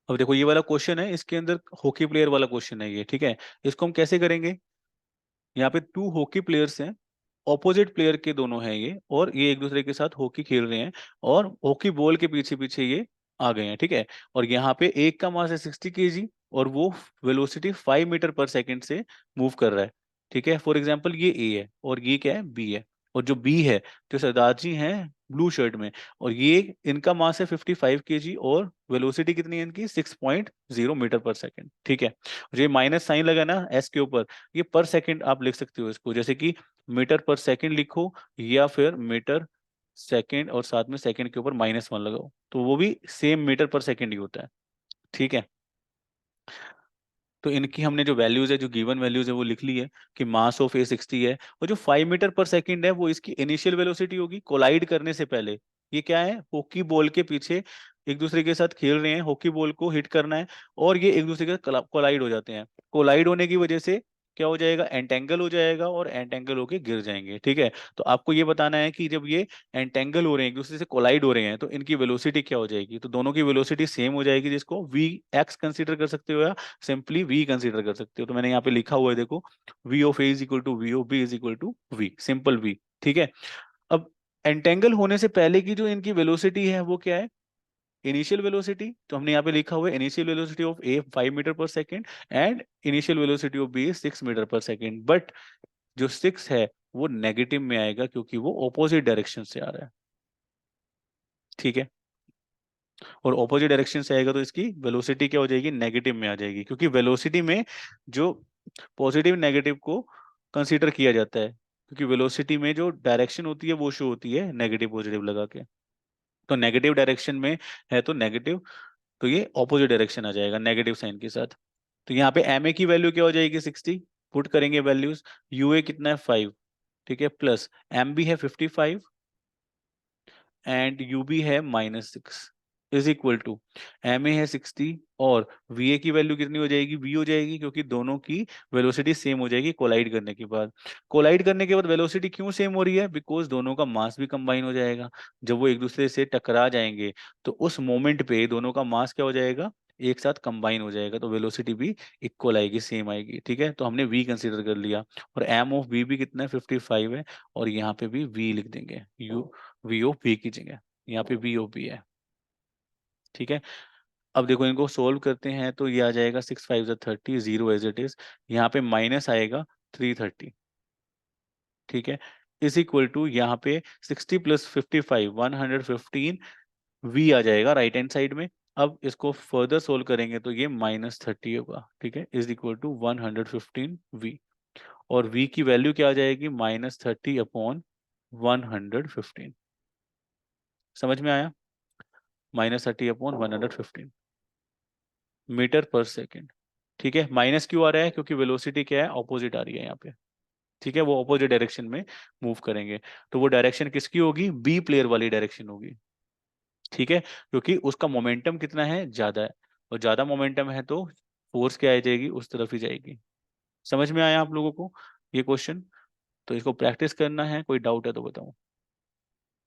अब देखो ये वाला क्वेश्चन है, इसके अंदर हॉकी प्लेयर वाला क्वेश्चन है ये, ठीक है। इसको हम कैसे करेंगे, यहाँ पे 2 हॉकी प्लेयर्स हैं, ऑपोजिट प्लेयर के दोनों हैं ये, और ये एक दूसरे के साथ हॉकी खेल रहे हैं, और हॉकी बॉल के पीछे पीछे ये आ गए हैं, ठीक है। और यहाँ पे एक का मास है 60 kg, और वो वेलोसिटी 5 मीटर पर सेकंड से मूव कर रहा है, ठीक है। फॉर एग्जाम्पल ये ए है और ये क्या है, बी है। और जो बी है, जो सरदार जी हैं ब्लू शर्ट में, और ये इनका मास है 55 kg, और वेलोसिटी कितनी है इनकी, 6.0 मीटर पर सेकंड, ठीक है। जो ये माइनस साइन लगा ना एस के ऊपर, ये पर सेकंड आप लिख सकते हो इसको, जैसे कि मीटर पर सेकंड लिखो, या फिर मीटर सेकंड और साथ में सेकंड के ऊपर -1 लगाओ, तो वो भी सेम मीटर पर सेकंड ही होता है, ठीक है। तो इनकी हमने जो वैल्यूज है, जो गिवन वैल्यूज है वो लिख ली है, कि मास ऑफ ए 60 है, और जो 5 मीटर पर सेकंड है वो इसकी इनिशियल वेलोसिटी होगी कोलाइड करने से पहले। ये क्या है, हॉकी बॉल के पीछे एक दूसरे के साथ खेल रहे हैं, हॉकी बॉल को हिट करना है, और ये एक दूसरे के साथ कोलाइड हो जाते हैं। कोलाइड होने की वजह से क्या हो जाएगा, एंटेंगल हो जाएगा, और एंटेंगल होके गिर जाएंगे, ठीक है। तो आपको ये बताना है कि जब ये एंटेंगल हो रहे हैं, एक दूसरे से कोलाइड हो रहे हैं, तो इनकी वेलोसिटी क्या हो जाएगी। तो दोनों की वेलोसिटी सेम हो जाएगी, जिसको वी एक्स कंसिडर कर सकते हो, या सिंपली वी कंसीडर कर सकते हो। तो मैंने यहाँ पे लिखा हुआ है देखो, V of A is equal to V of B is equal to V, simple V, ठीक है। अब एंटेंगल होने से पहले की जो इनकी वेलोसिटी है वो क्या है, इनिशियल वेलोसिटी। तो हमने यहाँ पे लिखा हुआ है initial velocity of A 5 metre per second, and initial velocity of B 6 metre per second. But जो 6 है वो नेगेटिव में आएगा, क्योंकि वो ऑपोजिट डायरेक्शन से आ रहा है, ठीक है। और ऑपोजिट डायरेक्शन से आएगा तो इसकी वेलोसिटी क्या हो जाएगी, नेगेटिव में आ जाएगी, क्योंकि वेलोसिटी में जो पॉजिटिव नेगेटिव को कंसीडर किया जाता है, क्योंकि वेलोसिटी में जो डायरेक्शन होती है वो शो होती है नेगेटिव पॉजिटिव लगा के। तो नेगेटिव डायरेक्शन में है तो नेगेटिव, तो ये ऑपोजिट डायरेक्शन आ जाएगा नेगेटिव साइन के साथ। तो यहाँ पे एम ए की वैल्यू क्या हो जाएगी, 60, पुट करेंगे वैल्यूज। यू ए कितना है, 5, ठीक है, प्लस एम बी है 55, एंड यू बी है -6, is equal to M A है 60, और वी ए की वैल्यू कितनी हो जाएगी, वी हो जाएगी, क्योंकि दोनों की वेलोसिटी सेम हो जाएगी कोलाइड करने के बाद। कोलाइड करने के बाद वेलोसिटी क्यों सेम हो रही है, बिकॉज दोनों का मास भी कंबाइन हो जाएगा। जब वो एक दूसरे से टकरा जाएंगे, तो उस मोमेंट पे दोनों का मास क्या हो जाएगा, एक साथ कंबाइन हो जाएगा, तो वेलोसिटी भी इक्वल आएगी, सेम आएगी, ठीक है। तो हमने v कंसीडर कर लिया, और एम ऑफ v भी कितना है, 55 है, और यहाँ पे भी v लिख देंगे, u वी ऑफ बी की जगह, यहाँ पे वी ऑफ बी है, ठीक है। अब देखो इनको सोल्व करते हैं तो ये आ जाएगा 6 5 30, जीरो एज इट इज, यहाँ पे माइनस आएगा 330, ठीक है, इज इक्वल टू यहाँ पे 60 + 55 115 वी आ जाएगा राइट हैंड साइड में। अब इसको फर्दर सोल्व करेंगे तो ये -30 होगा, ठीक है, इज इक्वल टू 115 वी। और v की वैल्यू क्या आ जाएगी, -30/115। समझ में आया, -30/115 मीटर पर सेकेंड, ठीक है। माइनस क्यों आ रहा है, क्योंकि वेलोसिटी क्या है, ऑपोजिट आ रही है यहाँ पे, ठीक है, वो ऑपोजिट डायरेक्शन में मूव करेंगे। तो वो डायरेक्शन किसकी होगी, बी प्लेयर वाली डायरेक्शन होगी, ठीक है, क्योंकि उसका मोमेंटम कितना है, ज्यादा है, और ज्यादा मोमेंटम है तो फोर्स क्या आ जाएगी, उस तरफ ही जाएगी। समझ में आया आप लोगों को ये क्वेश्चन। तो इसको प्रैक्टिस करना है, कोई डाउट है तो बताओ।